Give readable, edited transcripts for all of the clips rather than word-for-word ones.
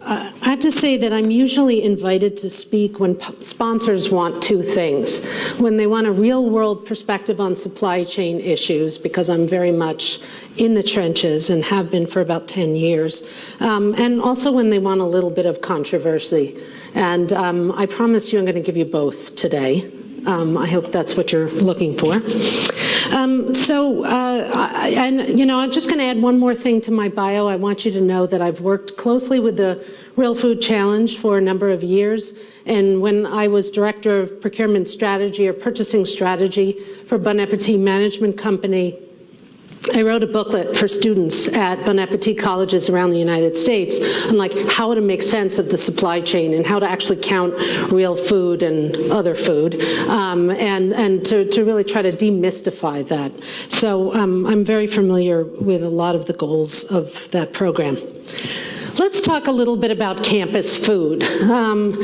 I have to say that I'm usually invited to speak when sponsors want two things. When they want a real-world perspective on supply chain issues, because I'm very much in the trenches and have been for about 10 years, and also when they want a little bit of controversy. And I promise you I'm going to give you both today. I hope that's what you're looking for. I'm just going to add one more thing to my bio. I want you to know that I've worked closely with the Real Food Challenge for a number of years. And when I was Director of Procurement Strategy or Purchasing Strategy for Bon Appétit Management Company, I wrote a booklet for students at Bon Appétit colleges around the United States on how to make sense of the supply chain and how to actually count real food and other food, and to really try to demystify that. So I'm very familiar with a lot of the goals of that program. Let's talk a little bit about campus food. When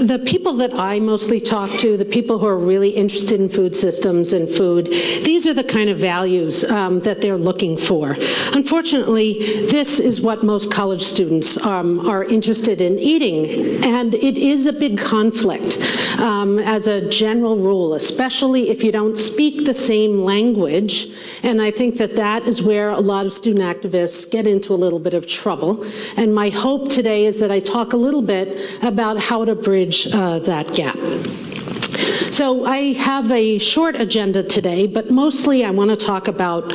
the people that I mostly talk to, the people who are really interested in food systems and food, these are the kind of values that they're looking for. Unfortunately, this is what most college students are interested in eating, and it is a big conflict as a general rule, especially if you don't speak the same language, and I think that is where a lot of student activists get into a little bit of trouble. And my hope today is that I talk a little bit about how to bridge that gap. So I have a short agenda today, but mostly I want to talk about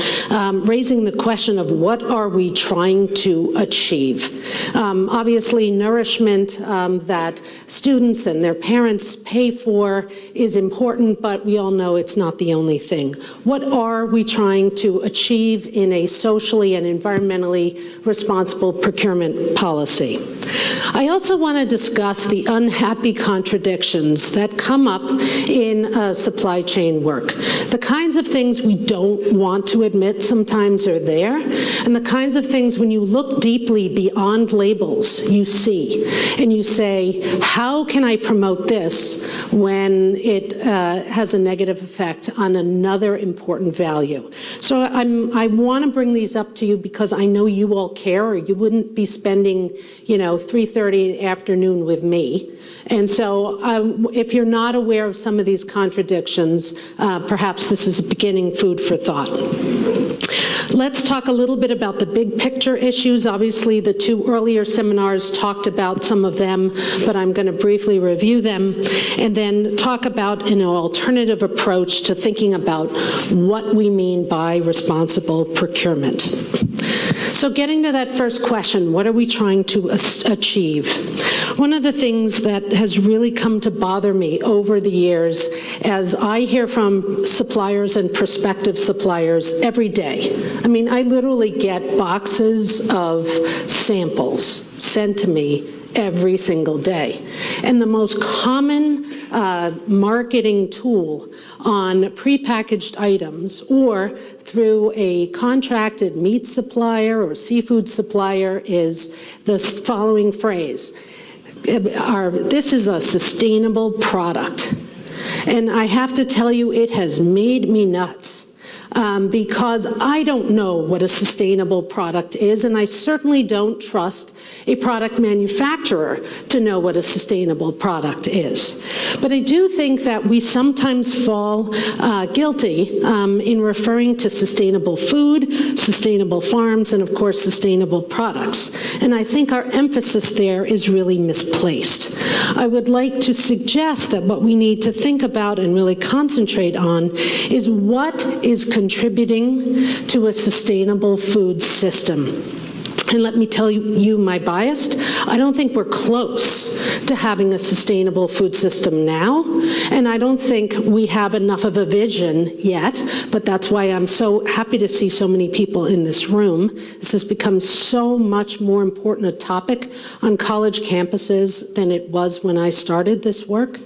raising the question of what are we trying to achieve. Obviously, nourishment that students and their parents pay for is important, but we all know it's not the only thing. What are we trying to achieve in a socially and environmentally responsible procurement policy? I also want to discuss the unhappy contradictions that come up in supply chain work. The kinds of things we don't want to admit sometimes are there, and the kinds of things when you look deeply beyond labels you see, and you say, how can I promote this when it has a negative effect on another important value? So I want to bring these up to you because I know you all care, or you wouldn't be spending 3:30 in the afternoon with me. And so if you're not aware of some of these contradictions, perhaps this is a beginning food for thought. Let's talk a little bit about the big picture issues. Obviously, the two earlier seminars talked about some of them, but I'm going to briefly review them, and then talk about an alternative approach to thinking about what we mean by responsible procurement. So getting to that first question, what are we trying to achieve? One of the things that has really come to bother me over the years, as I hear from suppliers and prospective suppliers every day, I literally get boxes of samples sent to me every single day. And the most common marketing tool on prepackaged items or through a contracted meat supplier or seafood supplier is the following phrase: this is a sustainable product. And I have to tell you, it has made me nuts. Because I don't know what a sustainable product is, and I certainly don't trust a product manufacturer to know what a sustainable product is. But I do think that we sometimes fall guilty in referring to sustainable food, sustainable farms, and of course sustainable products. And I think our emphasis there is really misplaced. I would like to suggest that what we need to think about and really concentrate on is what is contributing to a sustainable food system. And let me tell you my bias. I don't think we're close to having a sustainable food system now, and I don't think we have enough of a vision yet, but that's why I'm so happy to see so many people in this room. This has become so much more important a topic on college campuses than it was when I started this work.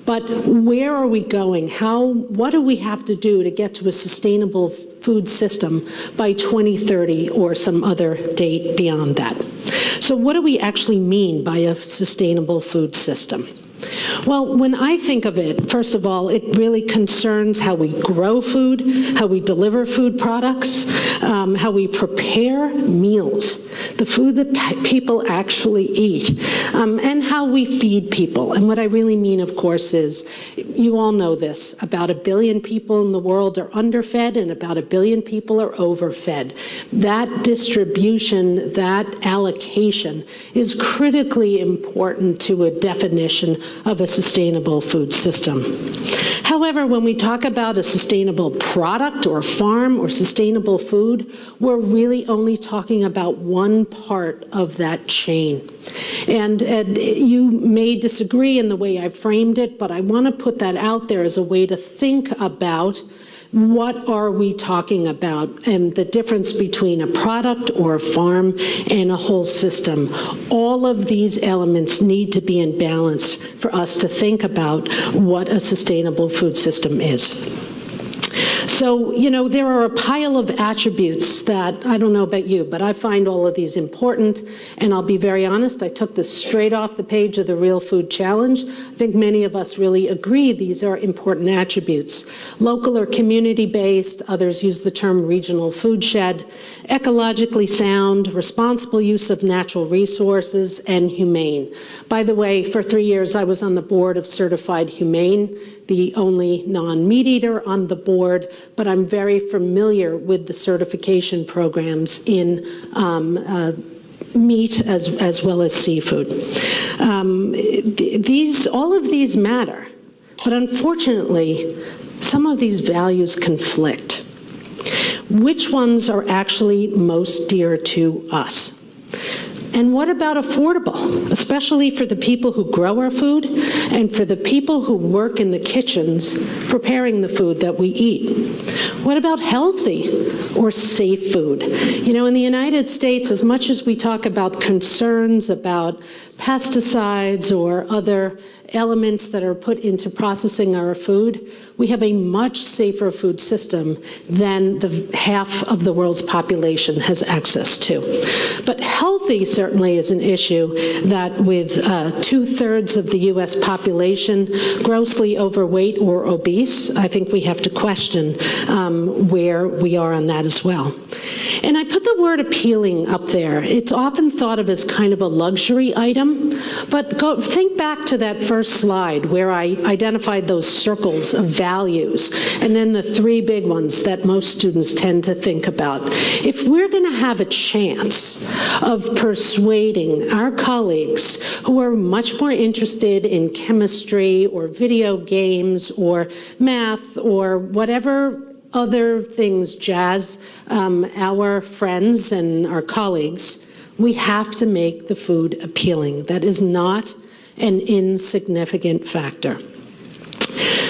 But where are we going? What do we have to do to get to a sustainable food system by 2030 or some other date beyond that? So what do we actually mean by a sustainable food system? Well, when I think of it, first of all, it really concerns how we grow food, how we deliver food products, how we prepare meals, the food that people actually eat, and how we feed people. And what I really mean, of course, is, you all know this, about 1 billion people in the world are underfed and about 1 billion people are overfed. That distribution, that allocation is critically important to a definition of a sustainable food system. However, when we talk about a sustainable product or farm or sustainable food, we're really only talking about one part of that chain. And you may disagree in the way I framed it, but I want to put that out there as a way to think about what are we talking about, and the difference between a product or a farm and a whole system. All of these elements need to be in balance for us to think about what a sustainable food system is. So, there are a pile of attributes that, I don't know about you, but I find all of these important. And I'll be very honest, I took this straight off the page of the Real Food Challenge. I think many of us really agree these are important attributes. Local or community-based, others use the term regional food shed, ecologically sound, responsible use of natural resources, and humane. By the way, for 3 years I was on the board of Certified Humane, the only non-meat eater on the board, but I'm very familiar with the certification programs in meat as well as seafood. All of these matter, but unfortunately, some of these values conflict. Which ones are actually most dear to us? And what about affordable, especially for the people who grow our food and for the people who work in the kitchens preparing the food that we eat? What about healthy or safe food? In the United States, as much as we talk about concerns about pesticides or other elements that are put into processing our food, we have a much safer food system than the half of the world's population has access to. But healthy certainly is an issue that with 2/3 of the U.S. population grossly overweight or obese, I think we have to question where we are on that as well. And I put the word appealing up there. It's often thought of as kind of a luxury item, but think back to that first slide where I identified those circles of values, and then the 3 big ones that most students tend to think about. If we're going to have a chance of persuading our colleagues who are much more interested in chemistry or video games or math or whatever other things jazz our friends and our colleagues, we have to make the food appealing. That is not an insignificant factor.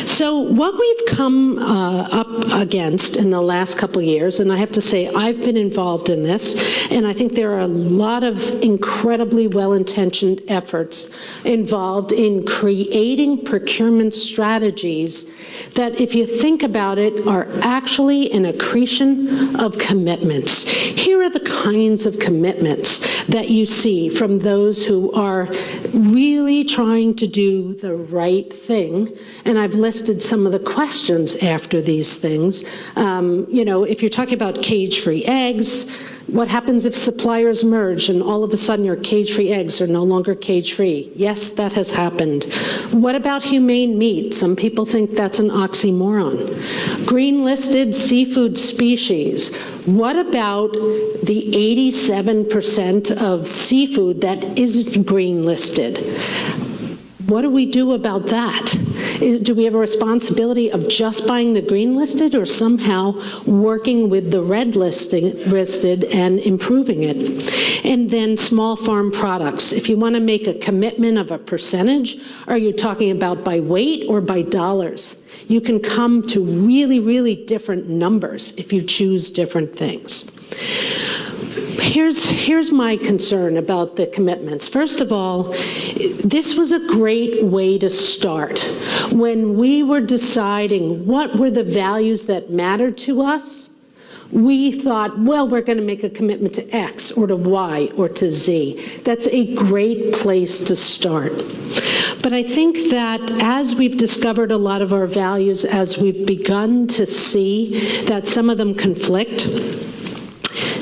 So what we've come up against in the last couple of years, and I have to say I've been involved in this, and I think there are a lot of incredibly well-intentioned efforts involved in creating procurement strategies that, if you think about it, are actually an accretion of commitments. Here are the kinds of commitments that you see from those who are really trying to do the right thing, and I've listed some of the questions after these things. If you're talking about cage-free eggs, what happens if suppliers merge and all of a sudden your cage-free eggs are no longer cage-free? Yes, that has happened. What about humane meat? Some people think that's an oxymoron. Green-listed seafood species. What about the 87% of seafood that isn't green-listed? What do we do about that? Do we have a responsibility of just buying the green listed or somehow working with the red listed and improving it? And then small farm products. If you want to make a commitment of a percentage, are you talking about by weight or by dollars? You can come to really, really different numbers if you choose different things. Here's my concern about the commitments. First of all, this was a great way to start. When we were deciding what were the values that mattered to us, we thought, well, we're going to make a commitment to X or to Y or to Z. That's a great place to start. But I think that as we've discovered a lot of our values, as we've begun to see that some of them conflict,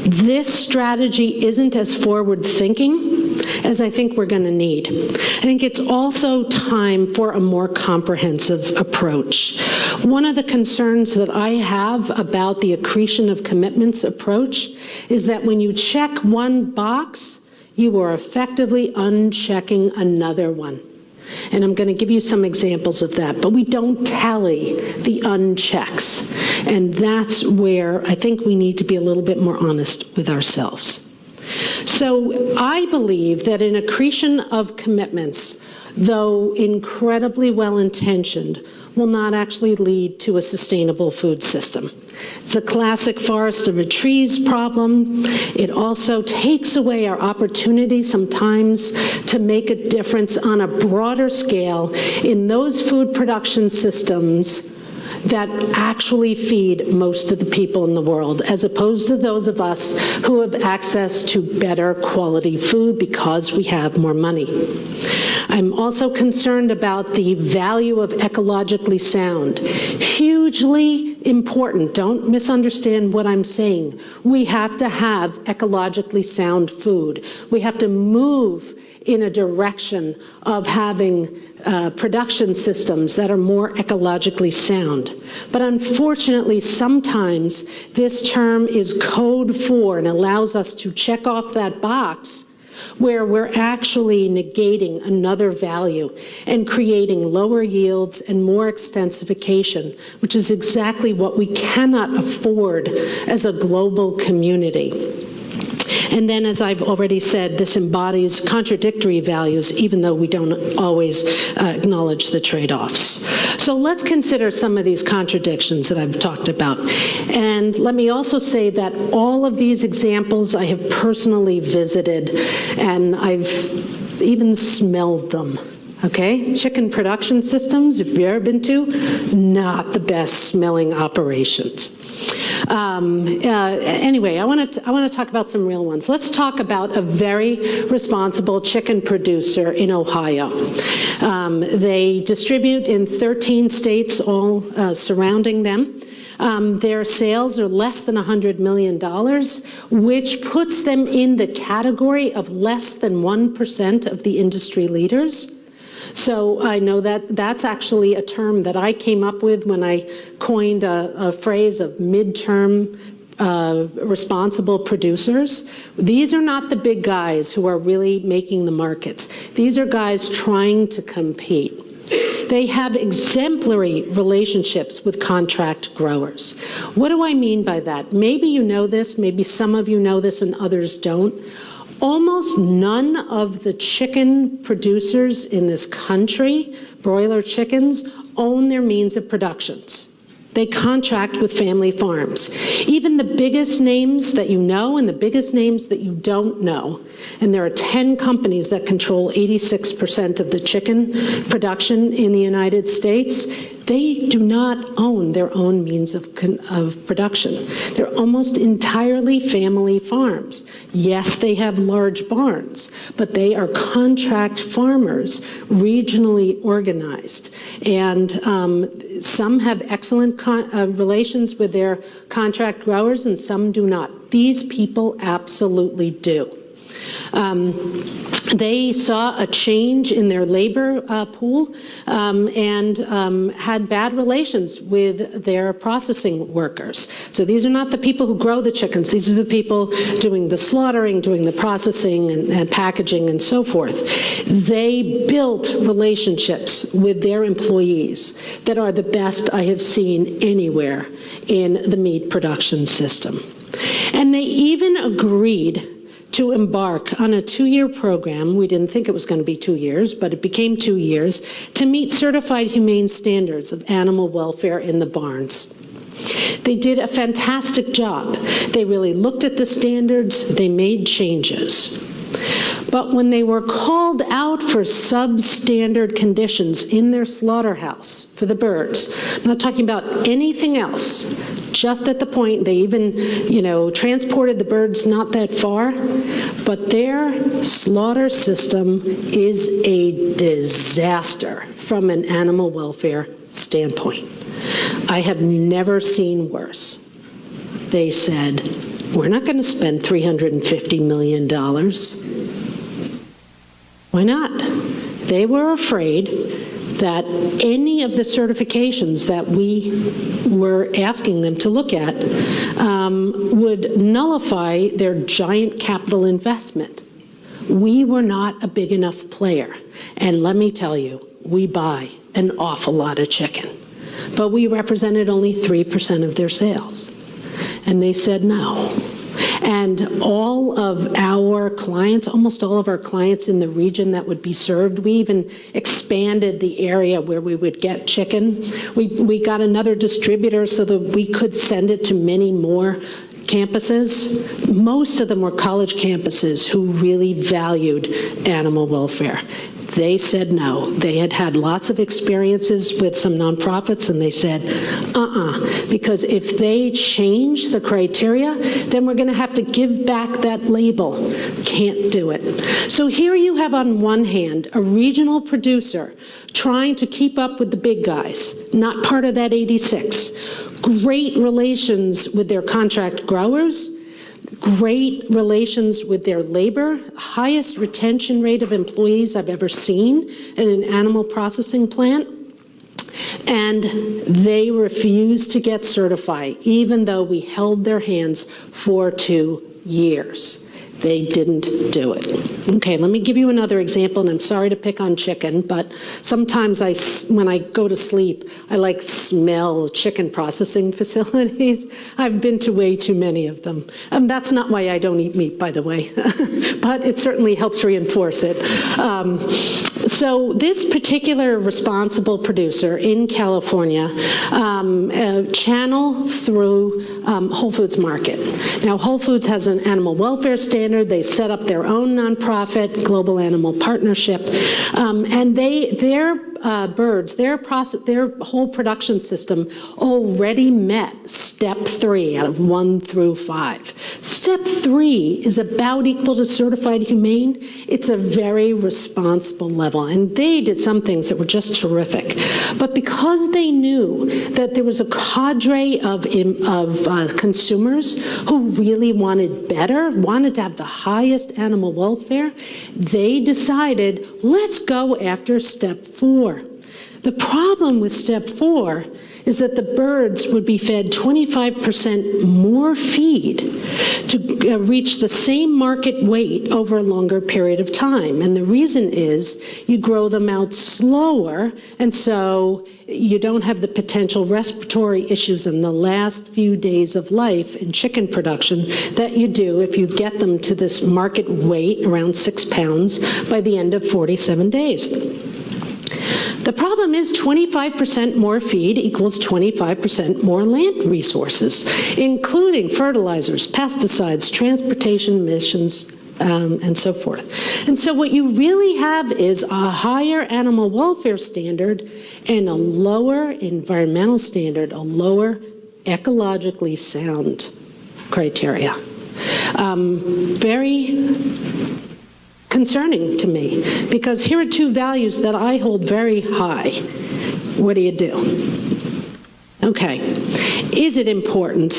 this strategy isn't as forward-thinking as I think we're going to need. I think it's also time for a more comprehensive approach. One of the concerns that I have about the accretion of commitments approach is that when you check one box, you are effectively unchecking another one. And I'm going to give you some examples of that, but we don't tally the unchecks. And that's where I think we need to be a little bit more honest with ourselves. So I believe that an accretion of commitments, though incredibly well-intentioned, will not actually lead to a sustainable food system. It's a classic forest of trees problem. It also takes away our opportunity sometimes to make a difference on a broader scale in those food production systems that actually feed most of the people in the world, as opposed to those of us who have access to better quality food because we have more money. I'm also concerned about the value of ecologically sound. Hugely important. Don't misunderstand what I'm saying. We have to have ecologically sound food. We have to move in a direction of having production systems that are more ecologically sound. But unfortunately, sometimes this term is code for and allows us to check off that box where we're actually negating another value and creating lower yields and more extensification, which is exactly what we cannot afford as a global community. And then, as I've already said, this embodies contradictory values, even though we don't always acknowledge the trade-offs. So let's consider some of these contradictions that I've talked about. And let me also say that all of these examples I have personally visited, and I've even smelled them. Okay, chicken production systems, if you've ever been to, not the best smelling operations. Anyway, I want to talk about some real ones. Let's talk about a very responsible chicken producer in Ohio. They distribute in 13 states, all surrounding them. Their sales are less than $100 million, which puts them in the category of less than 1% of the industry leaders. So I know that that's actually a term that I came up with when I coined a phrase of midterm responsible producers. These are not the big guys who are really making the markets. These are guys trying to compete. They have exemplary relationships with contract growers. What do I mean by that? Maybe you know this, maybe some of you know this and others don't. Almost none of the chicken producers in this country, broiler chickens, own their means of productions. They contract with family farms. Even the biggest names that you know and the biggest names that you don't know, and there are 10 companies that control 86% of the chicken production in the United States, they do not own their own means of production. They're almost entirely family farms. Yes, they have large barns, but they are contract farmers, regionally organized. And some have excellent relations with their contract growers and some do not. These people absolutely do. They saw a change in their labor pool and had bad relations with their processing workers. So these are not the people who grow the chickens. These are the people doing the slaughtering, doing the processing and packaging and so forth. They built relationships with their employees that are the best I have seen anywhere in the meat production system. And they even agreed to embark on a 2-year program. We didn't think it was going to be 2 years, but it became 2 years, to meet certified humane standards of animal welfare in the barns. They did a fantastic job. They really looked at the standards, they made changes. But when they were called out for substandard conditions in their slaughterhouse for the birds, I'm not talking about anything else, just at the point, they even, transported the birds not that far, but their slaughter system is a disaster from an animal welfare standpoint. I have never seen worse. They said, we're not going to spend $350 million. Why not? They were afraid that any of the certifications that we were asking them to look at would nullify their giant capital investment. We were not a big enough player. And let me tell you, we buy an awful lot of chicken. But we represented only 3% of their sales. And they said no. And all of our clients, almost all of our clients in the region that would be served, we even expanded the area where we would get chicken. We got another distributor so that we could send it to many more campuses. Most of them were college campuses who really valued animal welfare. They said no. They had had lots of experiences with some nonprofits, and they said, because if they change the criteria, then we're going to have to give back that label. Can't do it. So here you have, on one hand, a regional producer trying to keep up with the big guys, not part of that 86. Great relations with their contract growers, great relations with their labor, highest retention rate of employees I've ever seen in an animal processing plant. And they refused to get certified, even though we held their hands for 2 years. They didn't do it. Okay, let me give you another example, and I'm sorry to pick on chicken, but sometimes when I go to sleep, I smell chicken processing facilities. I've been to way too many of them. That's not why I don't eat meat, by the way, but it certainly helps reinforce it. So this particular responsible producer in California channel through Whole Foods Market. Now, Whole Foods has an animal welfare standard. They set up their own nonprofit, Global Animal Partnership, and their birds, their whole production system already met step 3 out of 1 through 5. Step 3 is about equal to certified humane. It's a very responsible level, and they did some things that were just terrific. But because they knew that there was a cadre of consumers who really wanted better, wanted to have the highest animal welfare, they decided, let's go after step 4. The problem with step 4 is that the birds would be fed 25% more feed to reach the same market weight over a longer period of time. And the reason is you grow them out slower, and so you don't have the potential respiratory issues in the last few days of life in chicken production that you do if you get them to this market weight, around 6 pounds, by the end of 47 days. The problem is 25% more feed equals 25% more land resources, including fertilizers, pesticides, transportation emissions, and so forth. And so what you really have is a higher animal welfare standard and a lower environmental standard, a lower ecologically sound criteria. Very concerning to me, because here are 2 values that I hold very high. What do you do? Okay. Is it important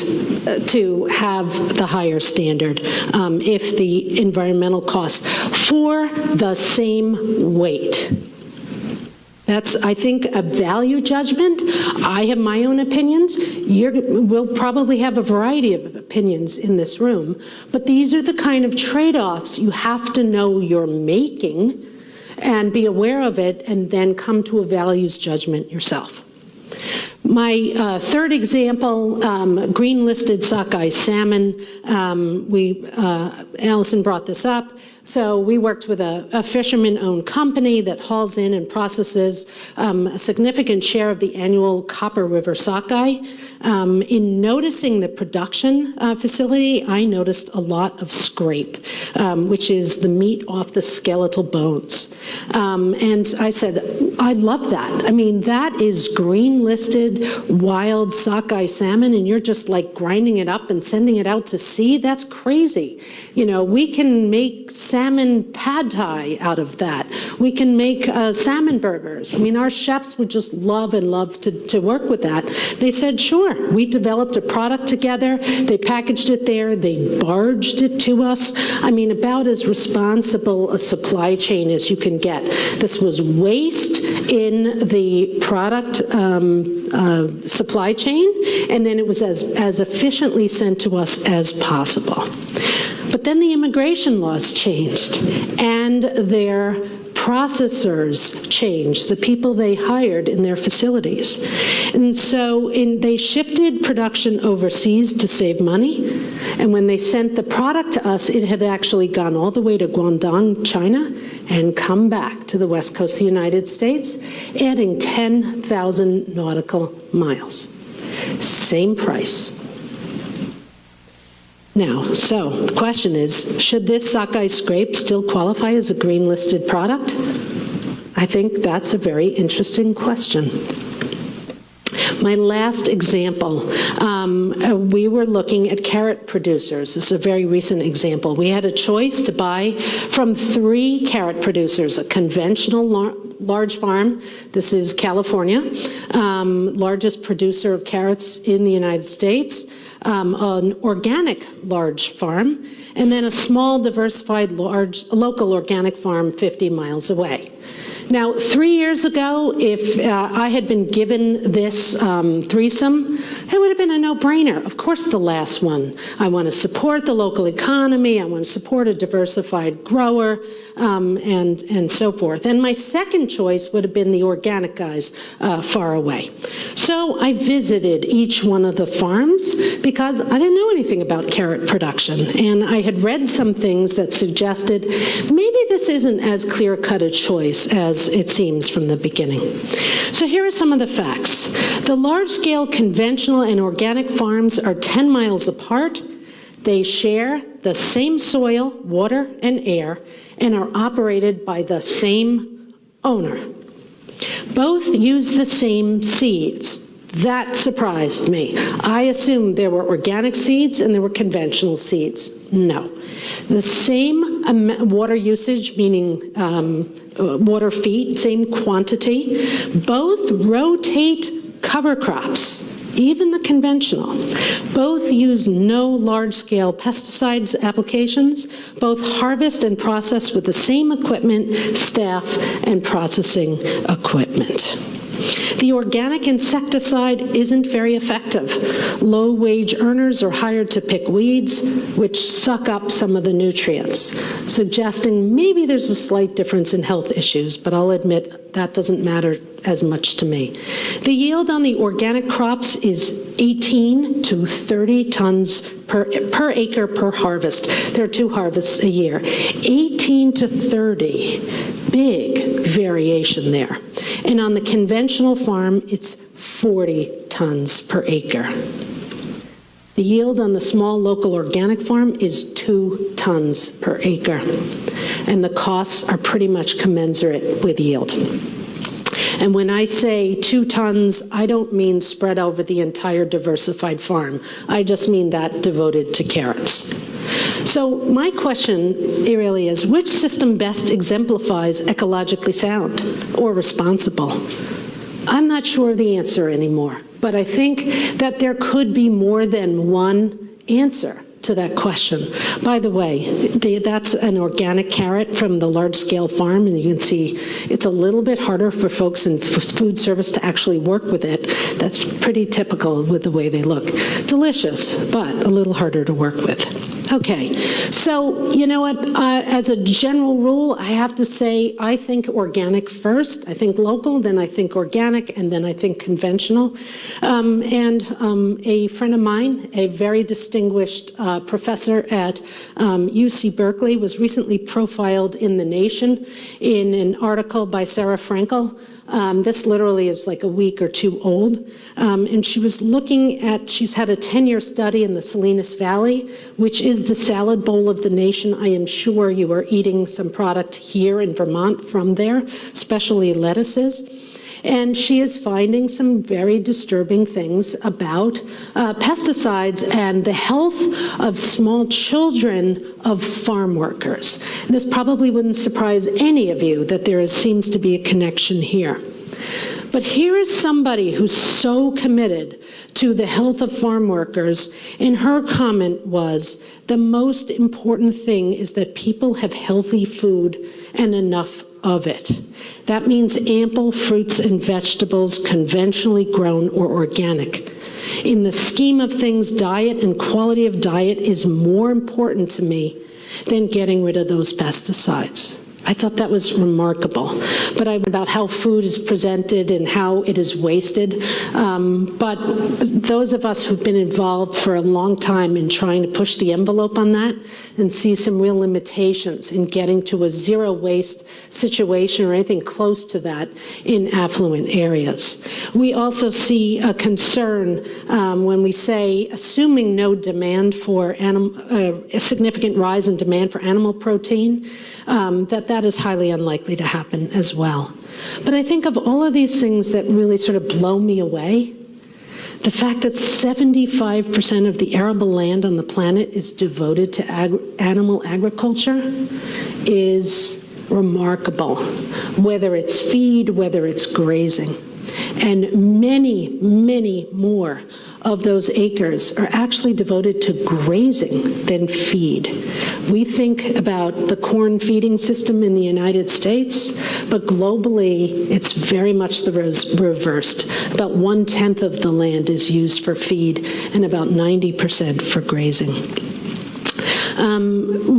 to have the higher standard if the environmental costs for the same weight? That's, I think, a value judgment. I have my own opinions. We'll probably have a variety of opinions in this room, but these are the kind of trade-offs you have to know you're making and be aware of it, and then come to a values judgment yourself. My third example, green-listed sockeye salmon. Allison brought this up. So we worked with a fisherman-owned company that hauls in and processes a significant share of the annual Copper River sockeye. In noticing the production facility, I noticed a lot of scrape, which is the meat off the skeletal bones. And I said, I love that. I mean, that is green-listed wild sockeye salmon, and you're just like grinding it up and sending it out to sea? That's crazy. You know, we can make salmon pad thai out of that. We can make salmon burgers. I mean, our chefs would just love to work with that. They said, sure. We developed a product together. They packaged it there. They barged it to us. I mean, about as responsible a supply chain as you can get. This was waste in the product supply chain, and then it was as efficiently sent to us as possible. But then the immigration laws changed, and their processors changed, the people they hired in their facilities. And so they shifted production overseas to save money, and when they sent the product to us, it had actually gone all the way to Guangdong, China, and come back to the west coast of the United States, adding 10,000 nautical miles. Same price. Now, so the question is, should this sockeye scrape still qualify as a green-listed product? I think that's a very interesting question. My last example, we were looking at carrot producers. This is a very recent example. We had a choice to buy from 3 carrot producers, a conventional large farm. This is California, largest producer of carrots in the United States. An organic large farm, and then a small, diversified, large, local organic farm 50 miles away. Now, 3 years ago, if I had been given this threesome, it would have been a no-brainer. Of course, the last one. I want to support the local economy. I want to support a diversified grower, and so forth. And my second choice would have been the organic guys far away. So I visited each one of the farms because I didn't know anything about carrot production. And I had read some things that suggested maybe this isn't as clear-cut a choice as it seems from the beginning. So here are some of the facts. The large-scale conventional and organic farms are 10 miles apart. They share the same soil, water, and air, and are operated by the same owner. Both use the same seeds. That surprised me. I assumed there were organic seeds and there were conventional seeds. No. The same water usage, meaning water feet, same quantity. Both rotate cover crops, even the conventional. Both use no large-scale pesticides applications. Both harvest and process with the same equipment, staff, and processing equipment. The organic insecticide isn't very effective. Low-wage earners are hired to pick weeds, which suck up some of the nutrients, suggesting maybe there's a slight difference in health issues, but I'll admit that doesn't matter as much to me. The yield on the organic crops is 18 to 30 tons per acre per harvest. There are 2 harvests a year. 18 to 30, big variation there. And on the conventional farm, it's 40 tons per acre. The yield on the small local organic farm is 2 tons per acre. And the costs are pretty much commensurate with yield. And when I say 2 tons, I don't mean spread over the entire diversified farm. I just mean that devoted to carrots. So my question really is, which system best exemplifies ecologically sound or responsible? I'm not sure the answer anymore, but I think that there could be more than one answer to that question. By the way, that's an organic carrot from the large-scale farm, and you can see it's a little bit harder for folks in food service to actually work with it. That's pretty typical with the way they look. Delicious, but a little harder to work with. Okay, so you know what? As a general rule, I have to say I think organic first. I think local, then I think organic, and then I think conventional. A friend of mine, a very distinguished professor at UC Berkeley, was recently profiled in The Nation in an article by Sarah Frankel. This literally is like a week or two old. And she was looking at, she's had a 10-year study in the Salinas Valley, which is the salad bowl of the nation. I am sure you are eating some product here in Vermont from there, especially lettuces. And she is finding some very disturbing things about pesticides and the health of small children of farm workers. This probably wouldn't surprise any of you that there seems to be a connection here. But here is somebody who's so committed to the health of farm workers, and her comment was, the most important thing is that people have healthy food and enough of it. That means ample fruits and vegetables, conventionally grown or organic. In the scheme of things, diet and quality of diet is more important to me than getting rid of those pesticides. I thought that was remarkable. But about how food is presented and how it is wasted. But those of us who've been involved for a long time in trying to push the envelope on that and see some real limitations in getting to a zero waste situation or anything close to that in affluent areas. We also see a concern when we say, assuming no demand for a significant rise in demand for animal protein, that is highly unlikely to happen as well. But I think of all of these things that really sort of blow me away, the fact that 75% of the arable land on the planet is devoted to animal agriculture is remarkable, whether it's feed, whether it's grazing. And many, many more of those acres are actually devoted to grazing than feed. We think about the corn feeding system in the United States, but globally it's very much the reversed. About 1/10 of the land is used for feed and about 90% for grazing.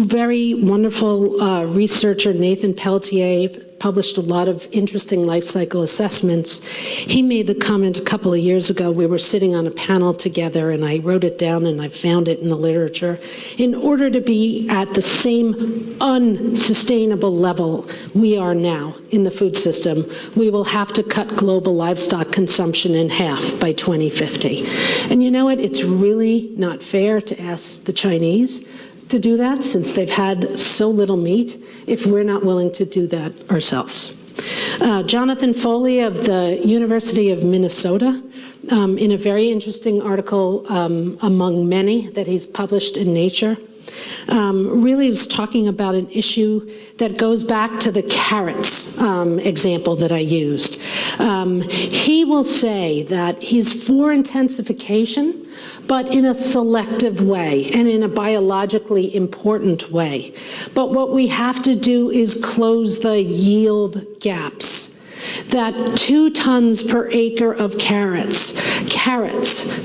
Very wonderful researcher Nathan Pelletier published a lot of interesting life cycle assessments. He made the comment a couple of years ago, we were sitting on a panel together and I wrote it down and I found it in the literature. In order to be at the same unsustainable level we are now in the food system, we will have to cut global livestock consumption in half by 2050. And you know what? It's really not fair to ask the Chinese to do that, since they've had so little meat, if we're not willing to do that ourselves. Jonathan Foley of the University of Minnesota, in a very interesting article among many that he's published in Nature, really was talking about an issue that goes back to the carrots example that I used. He will say that he's for intensification, but in a selective way and in a biologically important way. But what we have to do is close the yield gaps. That 2 tons per acre of carrots,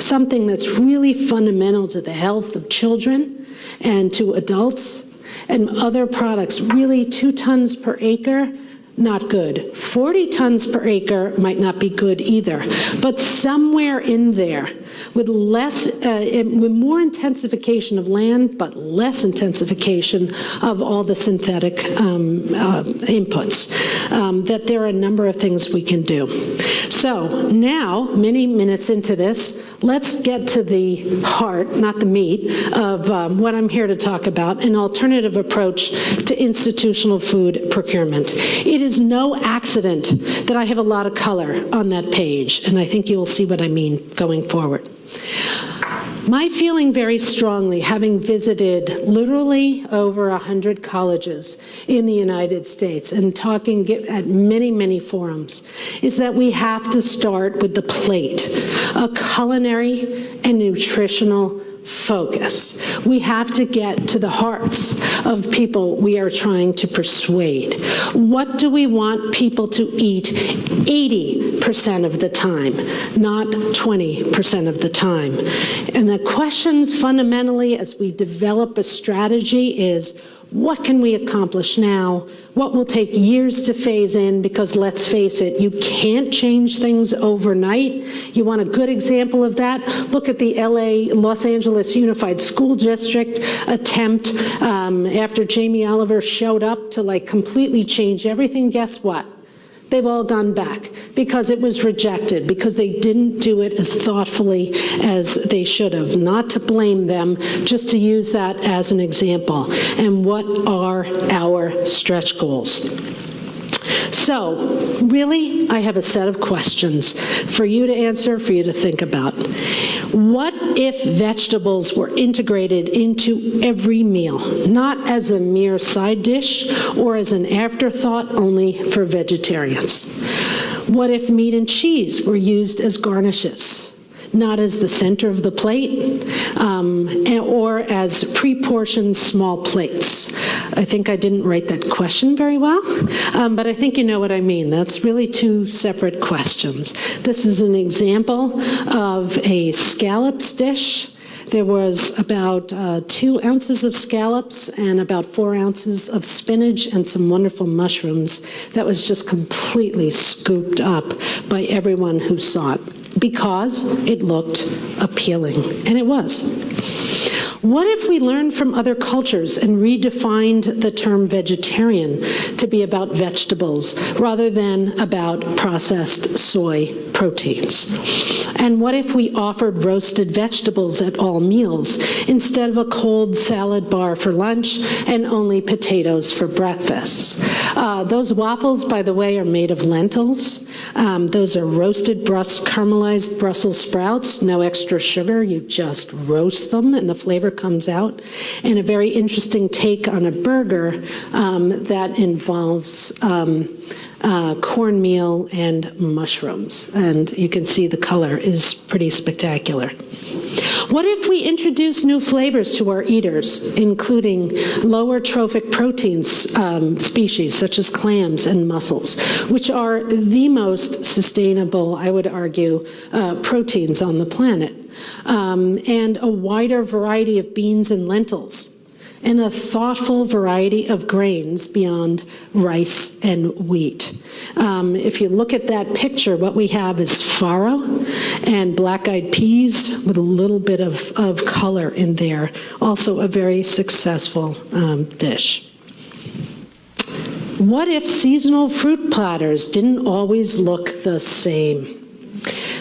something that's really fundamental to the health of children and to adults, and other products, really 2 tons per acre, not good. 40 tons per acre might not be good either, but somewhere in there, with more intensification of land, but less intensification of all the synthetic inputs, that there are a number of things we can do. So now, many minutes into this, let's get to the heart, not the meat, of what I'm here to talk about, an alternative approach to institutional food procurement. It is no accident that I have a lot of color on that page, and I think you'll see what I mean going forward. My feeling very strongly, having visited literally over 100 colleges in the United States and talking at many, many forums, is that we have to start with the plate, a culinary and nutritional focus. We have to get to the hearts of people we are trying to persuade. What do we want people to eat 80% of the time, not 20% of the time? And the questions fundamentally as we develop a strategy is, what can we accomplish now? What will take years to phase in? Because let's face it, you can't change things overnight. You want a good example of that? Look at the Los Angeles Unified School District attempt after Jamie Oliver showed up to like completely change everything. Guess what? They've all gone back because it was rejected, because they didn't do it as thoughtfully as they should have. Not to blame them, just to use that as an example. And what are our stretch goals? So, really, I have a set of questions for you to answer, for you to think about. What if vegetables were integrated into every meal, not as a mere side dish or as an afterthought only for vegetarians? What if meat and cheese were used as garnishes, not as the center of the plate, or as pre-portioned small plates? I think I didn't write that question very well, but I think you know what I mean. That's really two separate questions. This is an example of a scallops dish. There was about 2 ounces of scallops and about 4 ounces of spinach and some wonderful mushrooms that was just completely scooped up by everyone who saw it because it looked appealing, and it was. What if we learned from other cultures and redefined the term vegetarian to be about vegetables rather than about processed soy proteins? And what if we offered roasted vegetables at all meals instead of a cold salad bar for lunch and only potatoes for breakfast? Those waffles, by the way, are made of lentils. Those are roasted caramelized Brussels sprouts, no extra sugar. You just roast them and the flavor comes out. And a very interesting take on a burger that involves cornmeal and mushrooms. And you can see the color is pretty spectacular. What if we introduce new flavors to our eaters, including lower trophic proteins species such as clams and mussels, which are the most sustainable, I would argue, proteins on the planet, and a wider variety of beans and lentils, and a thoughtful variety of grains beyond rice and wheat. If you look at that picture, what we have is farro and black-eyed peas with a little bit of color in there. Also a very successful dish. What if seasonal fruit platters didn't always look the same?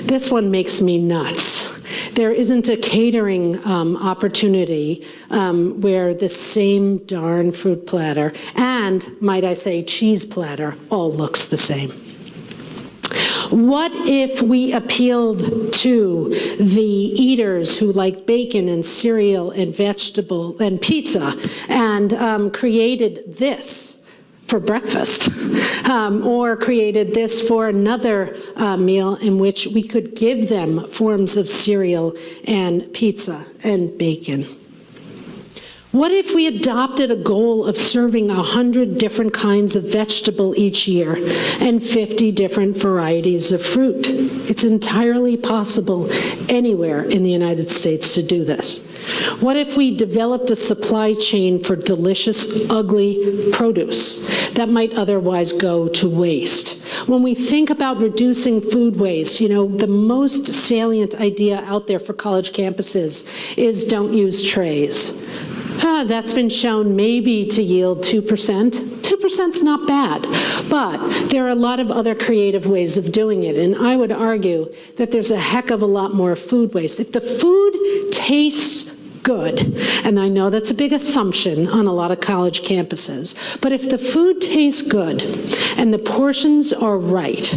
This one makes me nuts. There isn't a catering opportunity where the same darn fruit platter and, might I say, cheese platter all looks the same. What if we appealed to the eaters who like bacon and cereal and vegetable and pizza and created this for breakfast, or created this for another meal in which we could give them forms of cereal and pizza and bacon? What if we adopted a goal of serving 100 different kinds of vegetable each year and 50 different varieties of fruit? It's entirely possible anywhere in the United States to do this. What if we developed a supply chain for delicious, ugly produce that might otherwise go to waste? When we think about reducing food waste, the most salient idea out there for college campuses is don't use trays. That's been shown maybe to yield 2%. 2%'s not bad, but there are a lot of other creative ways of doing it, and I would argue that there's a heck of a lot more food waste. If the food tastes good, and I know that's a big assumption on a lot of college campuses, but if the food tastes good and the portions are right,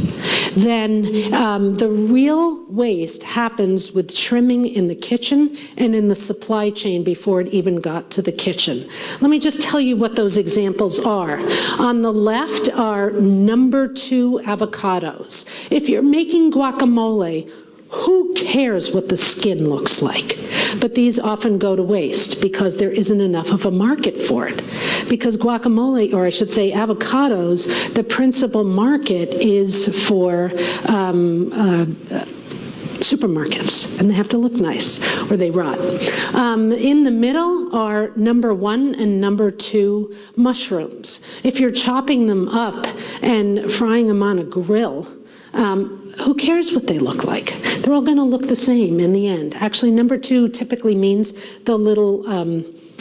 then the real waste happens with trimming in the kitchen and in the supply chain before it even got to the kitchen. Let me just tell you what those examples are. On the left are number 2 avocados. If you're making guacamole, who cares what the skin looks like? But these often go to waste because there isn't enough of a market for it. Because guacamole, or I should say avocados, the principal market is for supermarkets, and they have to look nice or they rot. In the middle are number 1 and number 2 mushrooms. If you're chopping them up and frying them on a grill, who cares what they look like? They're all going to look the same in the end. Actually, number 2 typically means the little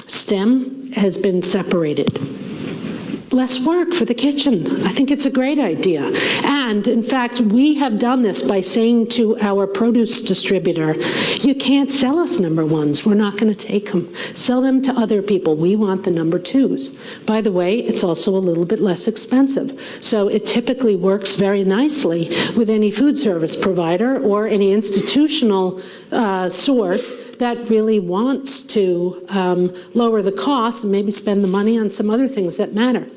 stem has been separated. Less work for the kitchen. I think it's a great idea. And in fact, we have done this by saying to our produce distributor, you can't sell us number 1s. We're not going to take them. Sell them to other people. We want the number 2s. By the way, it's also a little bit less expensive. So it typically works very nicely with any food service provider or any institutional source that really wants to lower the cost and maybe spend the money on some other things that matter.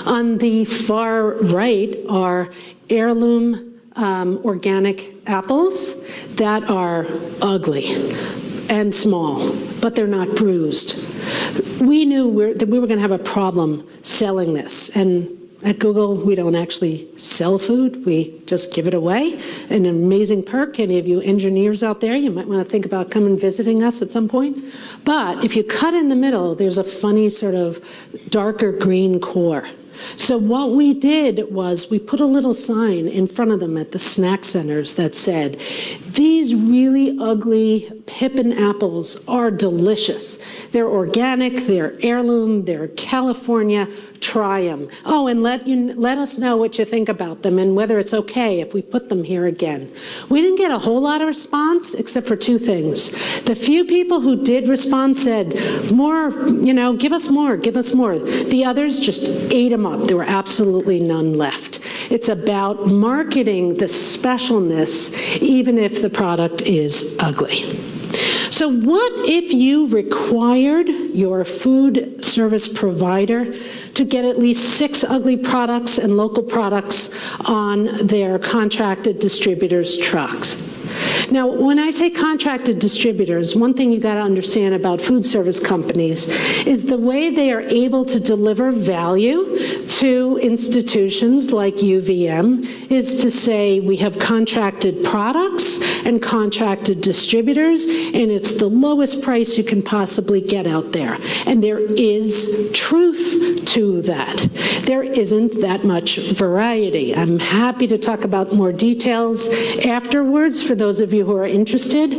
On the far right are heirloom organic apples that are ugly and small, but they're not bruised. We knew that we were going to have a problem selling this, and at Google, we don't actually sell food, we just give it away. An amazing perk. Any of you engineers out there, you might want to think about coming visiting us at some point. But if you cut in the middle, there's a funny sort of darker green core. So what we did was we put a little sign in front of them at the snack centers that said, these really ugly Pippin apples are delicious. They're organic, they're heirloom, they're California, try them. Oh, and let us know what you think about them and whether it's okay if we put them here again. We didn't get a whole lot of response except for 2 things. The few people who did respond said, more, give us more, give us more. The others just ate them up. There were absolutely none left. It's about marketing the specialness even if the product is ugly. So what if you required your food service provider to get at least 6 ugly products and local products on their contracted distributors' trucks? Now, when I say contracted distributors, one thing you got to understand about food service companies is the way they are able to deliver value to institutions like UVM is to say we have contracted products and contracted distributors, and it's the lowest price you can possibly get out there. And there is truth to that. There isn't that much variety. I'm happy to talk about more details afterwards for those of you who are interested,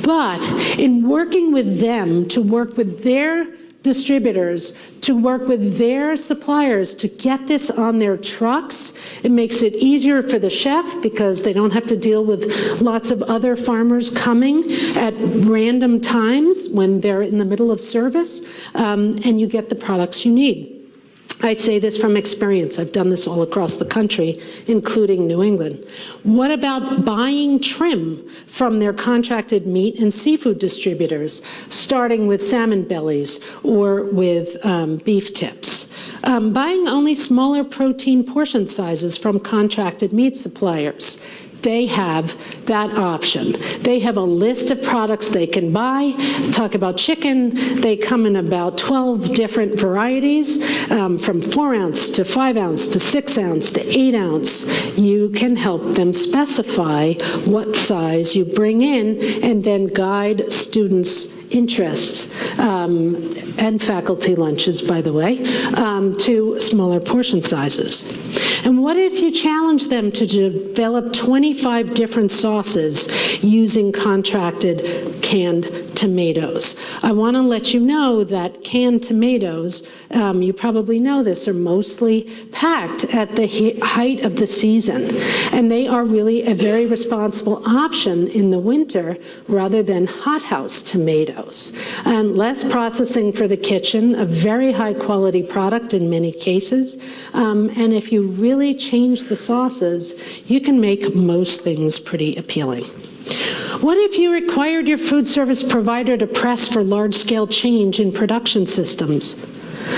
but in working with them to work with their distributors, to work with their suppliers to get this on their trucks, it makes it easier for the chef because they don't have to deal with lots of other farmers coming at random times when they're in the middle of service, and you get the products you need. I say this from experience. I've done this all across the country, including New England. What about buying trim from their contracted meat and seafood distributors, starting with salmon bellies or with beef tips? Buying only smaller protein portion sizes from contracted meat suppliers. They have that option. They have a list of products they can buy. Talk about chicken. They come in about 12 different varieties, from 4 ounce to 5 ounce to 6 ounce to 8 ounce. You can help them specify what size you bring in and then guide students' interest, and faculty lunches, by the way, to smaller portion sizes. And what if you challenge them to develop 25 different sauces using contracted canned tomatoes? I want to let you know that canned tomatoes, you probably know this, are mostly packed at the height of the season, and they are really a very responsible option in the winter rather than hothouse tomatoes. And less processing for the kitchen, a very high quality product in many cases. And if you really change the sauces, you can make most things pretty appealing. What if you required your food service provider to press for large-scale change in production systems?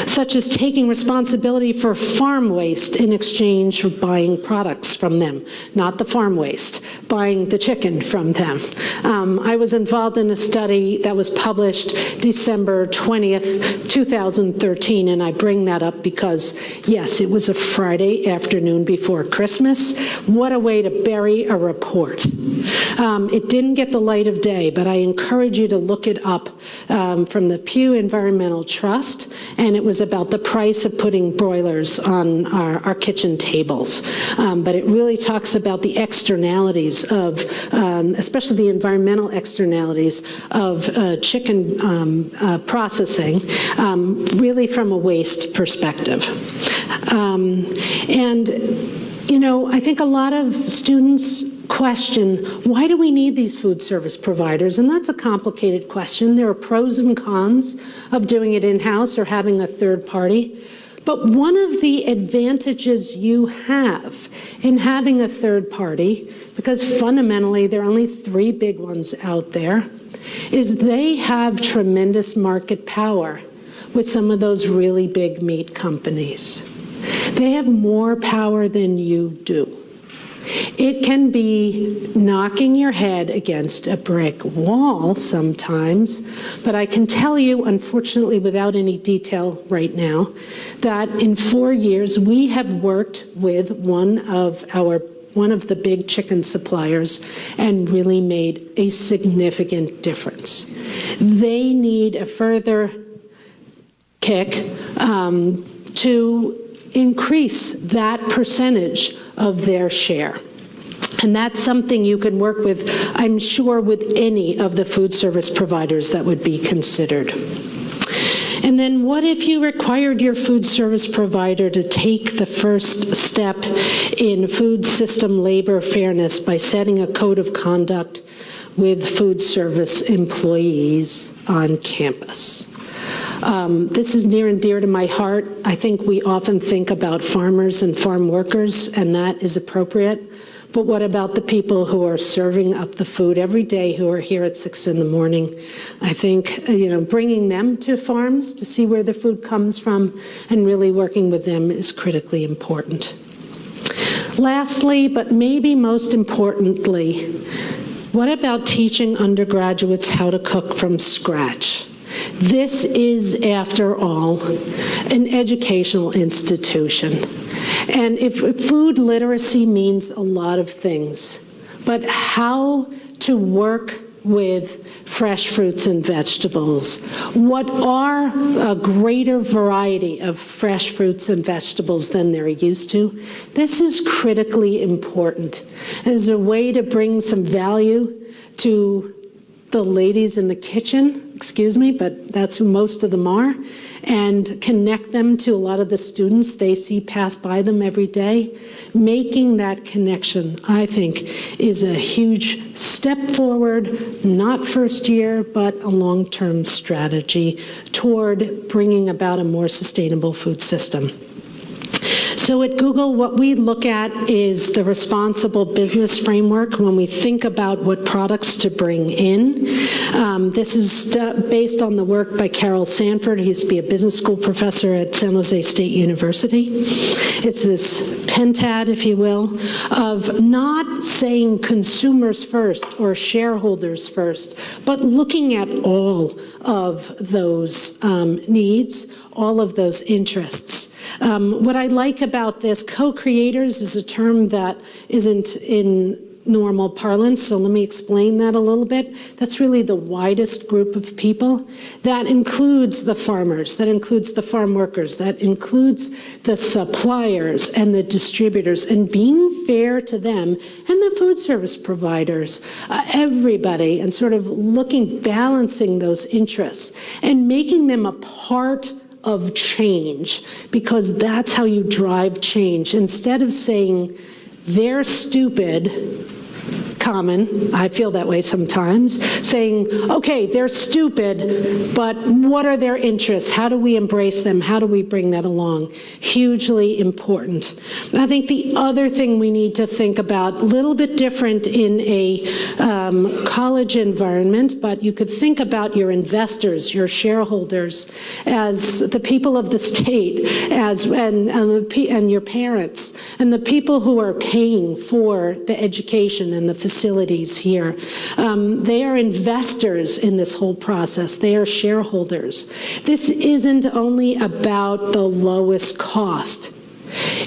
such as taking responsibility for farm waste in exchange for buying products from them, not the farm waste, buying the chicken from them. I was involved in a study that was published December 20th, 2013, and I bring that up because, yes, it was a Friday afternoon before Christmas. What a way to bury a report. It didn't get the light of day, but I encourage you to look it up from the Pew Environmental Trust, and it was about the price of putting broilers on our kitchen tables. But it really talks about the externalities of, especially the environmental externalities of chicken processing, really from a waste perspective. I think a lot of students question, why do we need these food service providers? And that's a complicated question. There are pros and cons of doing it in-house or having a third party. But one of the advantages you have in having a third party, because fundamentally there are only 3 big ones out there, is they have tremendous market power with some of those really big meat companies. They have more power than you do. It can be knocking your head against a brick wall sometimes, but I can tell you, unfortunately without any detail right now, that in 4 years we have worked with one of the big chicken suppliers and really made a significant difference. They need a further kick to increase that percentage of their share. And that's something you can work with, I'm sure, with any of the food service providers that would be considered. And then what if you required your food service provider to take the first step in food system labor fairness by setting a code of conduct with food service employees on campus? This is near and dear to my heart. I think we often think about farmers and farm workers, and that is appropriate. But what about the people who are serving up the food every day, who are here at 6 in the morning? I think, bringing them to farms to see where the food comes from and really working with them is critically important. Lastly, but maybe most importantly, what about teaching undergraduates how to cook from scratch? This is, after all, an educational institution. And if food literacy means a lot of things, but how to work with fresh fruits and vegetables, what are a greater variety of fresh fruits and vegetables than they're used to, this is critically important as a way to bring some value to the ladies in the kitchen, excuse me, but that's who most of them are, and connect them to a lot of the students they see pass by them every day. Making that connection, I think, is a huge step forward, not first year, but a long-term strategy toward bringing about a more sustainable food system. So at Google, what we look at is the responsible business framework when we think about what products to bring in. This is based on the work by Carol Sanford. He used to be a business school professor at San Jose State University. It's this pentad, if you will, of not saying consumers first or shareholders first, but looking at all of those needs, all of those interests. What I like about this, co-creators is a term that isn't in normal parlance, so let me explain that a little bit. That's really the widest group of people. That includes the farmers, that includes the farm workers, that includes the suppliers and the distributors, and being fair to them and the food service providers, everybody, and sort of balancing those interests and making them a part of change, because that's how you drive change. Instead of saying, they're stupid, common, I feel that way sometimes, saying, okay, they're stupid, but what are their interests? How do we embrace them? How do we bring that along? Hugely important. And I think the other thing we need to think about, a little bit different in a college environment, but you could think about your investors, your shareholders, as the people of the state, and your parents, and the people who are paying for the education and the facilities here. They are investors in this whole process. They are shareholders. This isn't only about the lowest cost.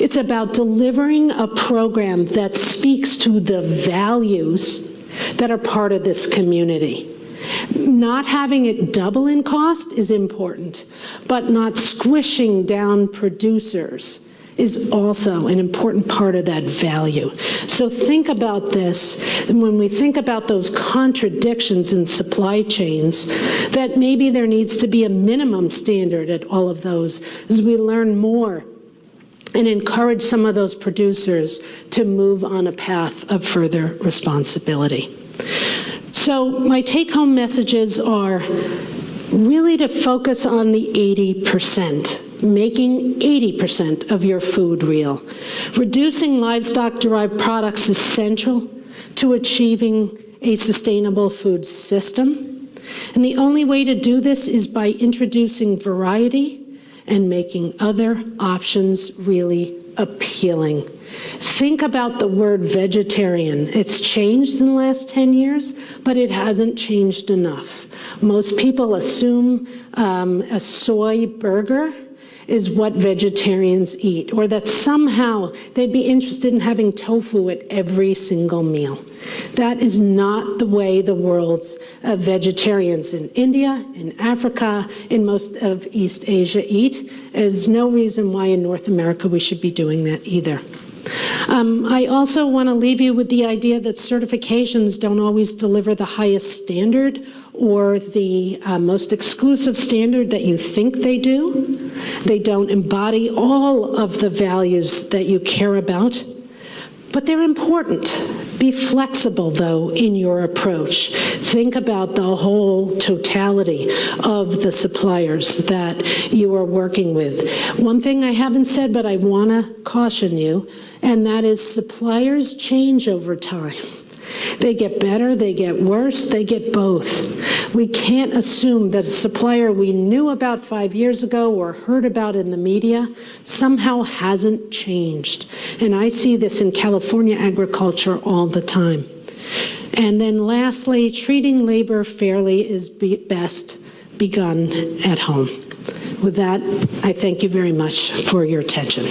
It's about delivering a program that speaks to the values that are part of this community. Not having it double in cost is important, but not squishing down producers is also an important part of that value. So think about this, and when we think about those contradictions in supply chains, that maybe there needs to be a minimum standard at all of those as we learn more and encourage some of those producers to move on a path of further responsibility. So my take-home messages are really to focus on the 80%, making 80% of your food real. Reducing livestock-derived products is central to achieving a sustainable food system. And the only way to do this is by introducing variety and making other options really appealing. Think about the word vegetarian. It's changed in the last 10 years, but it hasn't changed enough. Most people assume a soy burger is what vegetarians eat, or that somehow they'd be interested in having tofu at every single meal. That is not the way the world's vegetarians in India, in Africa, in most of East Asia eat. There's no reason why in North America we should be doing that either. I also want to leave you with the idea that certifications don't always deliver the highest standard or the most exclusive standard that you think they do. They don't embody all of the values that you care about, but they're important. Be flexible, though, in your approach. Think about the whole totality of the suppliers that you are working with. One thing I haven't said, but I want to caution you, and that is suppliers change over time. They get better, they get worse, they get both. We can't assume that a supplier we knew about 5 years ago or heard about in the media somehow hasn't changed. And I see this in California agriculture all the time. And then lastly, treating labor fairly is best begun at home. With that, I thank you very much for your attention.